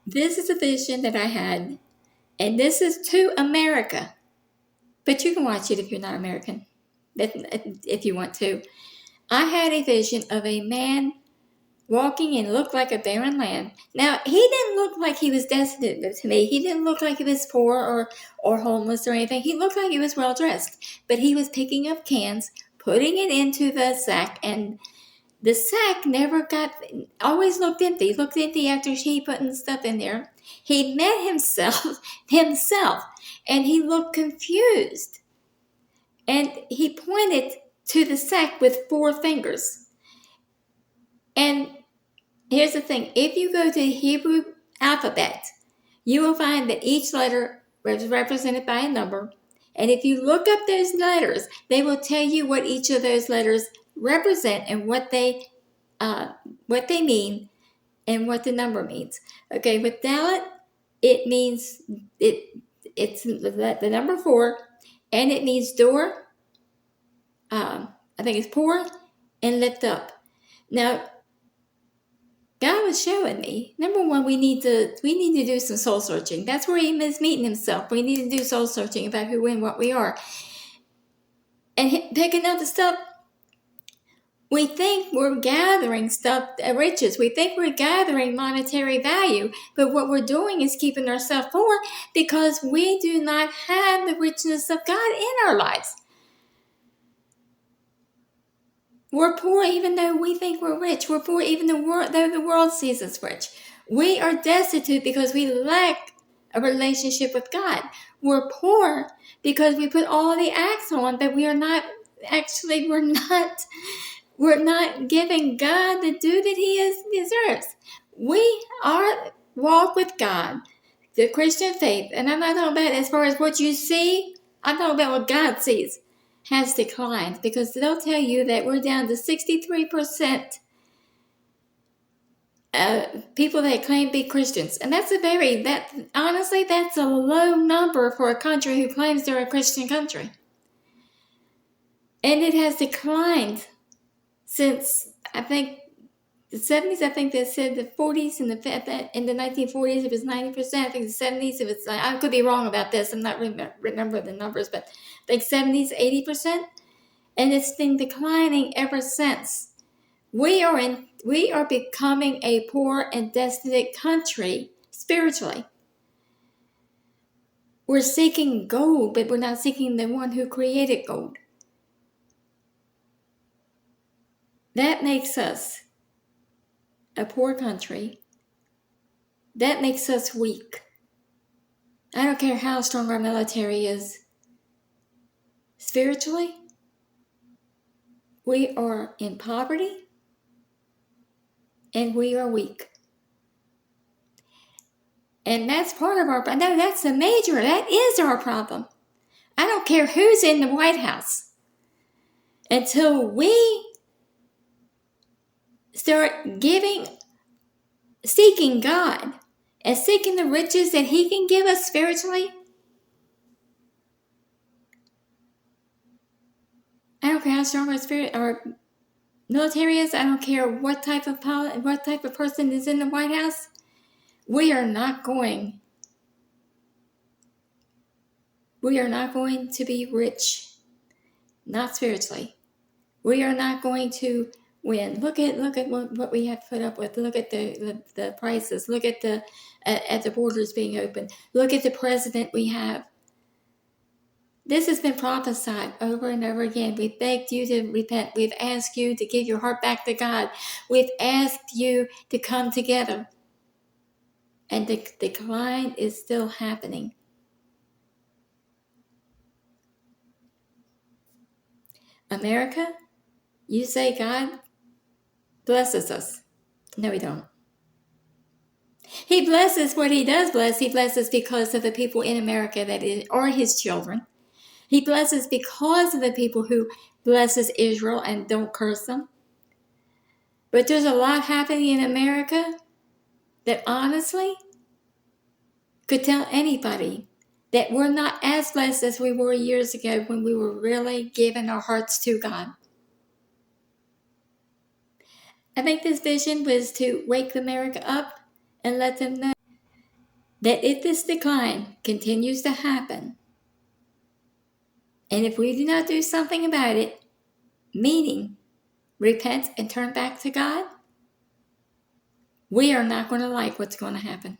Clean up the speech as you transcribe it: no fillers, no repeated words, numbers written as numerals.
This is a vision that I had, and this is to America. But you can watch it if you're not American, if you want to. I had a vision of a man walking and looked like a barren land. Now, he didn't look like he was destitute to me. He didn't look like he was poor or homeless or anything. He looked like he was well dressed. But he was picking up cans, putting it into the sack, and the sack always looked empty. It looked empty after he putting stuff in there. He met himself, and he looked confused. And he pointed to the sack with 4 fingers. And here's the thing. If you go to the Hebrew alphabet, you will find that each letter is represented by a number. And if you look up those letters, they will tell you what each of those letters represent and what they mean and what the number means. Okay, with Dalet, it means it's the number 4, and it means door. I think it's poor and lift up. Now, God was showing me, number 1, we need to do some soul searching. That's where he is meeting himself. We need to do soul searching about who and what we are. And picking up the stuff, we think we're gathering stuff, riches. We think we're gathering monetary value. But what we're doing is keeping ourselves poor because we do not have the richness of God in our lives. We're poor even though we think we're rich. We're poor even though the world sees us rich. We are destitute because we lack a relationship with God. We're poor because we put all the acts on, but we're not giving God the due that he deserves. We are walk with God, the Christian faith, and I'm not talking about as far as what you see. I'm talking about what God sees has declined, because they'll tell you that we're down to 63% people that claim to be Christians. And honestly, that's a low number for a country who claims they're a Christian country. And it has declined since, I think, the 70s. I think they said the 40s and in the 1940s it was 90%. I think the 70s it was, I could be wrong about this. I'm not remember the numbers, but I think 70s, 80%. And it's been declining ever since. We are becoming a poor and destitute country spiritually. We're seeking gold, but we're not seeking the one who created gold. That makes us a poor country. That makes us weak. I don't care how strong our military is. Spiritually, we are in poverty and we are weak. And that's part of that is our problem. I don't care who's in the White House. Until we start seeking God and seeking the riches that he can give us spiritually, I don't care how strong our military is. I don't care what type of person is in the White House. We are not going to be rich, not spiritually. We are not going to win. Look at what we have put up with. Look at the prices. Look at the borders being open. Look at the president we have. This has been prophesied over and over again. We begged you to repent. We've asked you to give your heart back to God. We've asked you to come together. And the decline is still happening. America, you say God blesses us. No, he don't. He blesses what he does bless. He blesses because of the people in America that are his children. He blesses because of the people who blesses Israel and don't curse them. But there's a lot happening in America that honestly could tell anybody that we're not as blessed as we were years ago when we were really giving our hearts to God. I think this vision was to wake America up and let them know that if this decline continues to happen, and if we do not do something about it, meaning repent and turn back to God, we are not going to like what's going to happen.